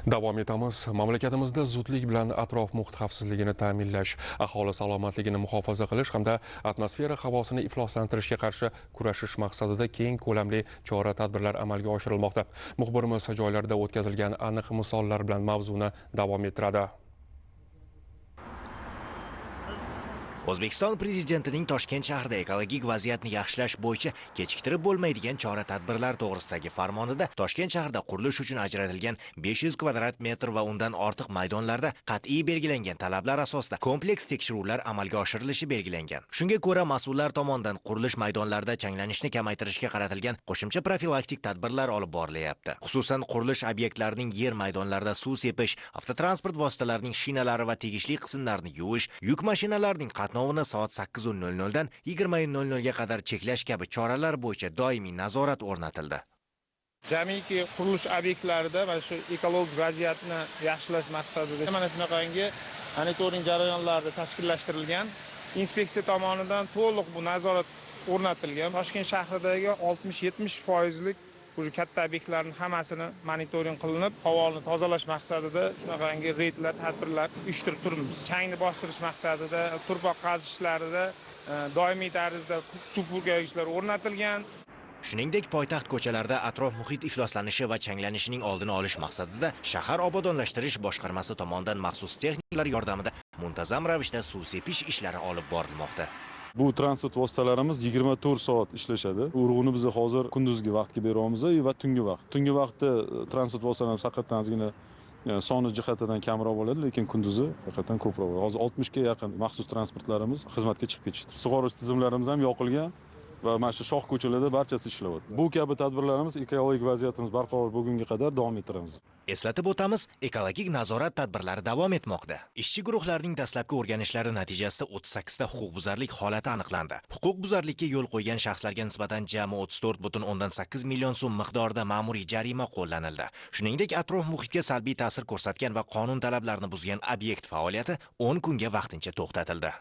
Davom etamiz. Mamlakatimizda zudlik bilan atrof muhit xavfsizligini ta'minlash, aholi salomatligini muhofaza qilish hamda atmosfera havosini ifloslantirishga qarshi kurashish maqsadida keng ko'lamli chora-tadbirlar amalga oshirilmoqda. Muxbirimiz joylarda o'tkazilgan aniq misollar bilan mavzuni davom ettiradi. O'zbekiston prezidentining Toshkent shahrida ekologik vaziyatni yaxshilash bo'yicha kechiktirib bo'lmaydigan chora-tadbirlar to'g'risidagi farmonida Toshkent shahrida qurilish uchun ajratilgan 500 kvadrat metr va undan ortiq maydonlarda qat'iy belgilangan talablar asosida kompleks tekshiruvlar amalga oshirilishi belgilangan. Shunga ko'ra, mas'ullar tomonidan qurilish maydonlarida changlanishni kamaytirishga qaratilgan qo'shimcha profilaktik tadbirlar olib borilyapti. Xususan, qurilish obyektlarining yer maydonlarida suv sepish, avtotransport vositalarining shinalari va tegishli qismlarini yuvish, yuk mashinalarining qatnovini soat 8:00 dan 20:00 ga qadar cheklash kabi choralar bo'yicha doimiy nazorat o'rnatildi. Jamiki qurilish obyektlarida mana shu ekologik vaziyatni yaxshilash maqsadida mana shunaqangi monitoring jarayonlari tashkillashtirilgan. Inspeksiya tomonidan to'liq bu nazorat o'rnatilgan. Toshkent shahridagi 60-70% katta obyektlarning hammasini monitoring qilinib, havoni tozalash maqsadida shunaqangi reydlar, tadbirlar uyushtirib turibmiz. Changni bostirish maqsadida turpoq qazishlarida doimiy tarzda suv purkagichlar o'rnatilgan. Shuningdek, poytaxt ko'chalarida atrof muhit ifloslanishi va changlanishining oldini olish maqsadida shahar obodonlashtirish boshqarmasi tomonidan maxsus texnikalar yordamida muntazam ravishda suv sepish ishlari olib borilmoqda. Bu transport vositalarimiz 24 soat ishlashadi. Urg'uni biz hozir kunduzgi vaqtga beryapmiz va tungi vaqt. Tungi vaqtda transport vositalarimiz haqiqatan ozgina soni jihatidan kamroq bo'ladi, lekin kunduzi haqiqatan ko'proq bo'ladi. Hozir 60 ga yaqin maxsus transportlarimiz xizmatga chiqib ketishdi. Sug'orish tizimlarimiz ham yoqilgan va mana shu shoh ko'chalarda barchasi ishlayapti. Bu kabi tadbirlarimiz ekologik vaziyatimiz barqaror bo'lgunga qadar davom ettiramiz. Eslatib o'tamiz, ekologik nazorat tadbirlari davom etmoqda. Ishchi guruhlarning dastlabki o'rganishlari natijasida 38 ta huquqbuzarlik holati aniqlandi. Huquqbuzarlikka yo'l qo'ygan shaxslarga nisbatan jami 34,8 million so'm miqdorida ma'muriy jarima qo'llanildi. Shuningdek, atrof muhitga salbiy ta'sir ko'rsatgan va qonun talablarini buzgan obyekt faoliyati 10 kunga vaqtincha to'xtatildi.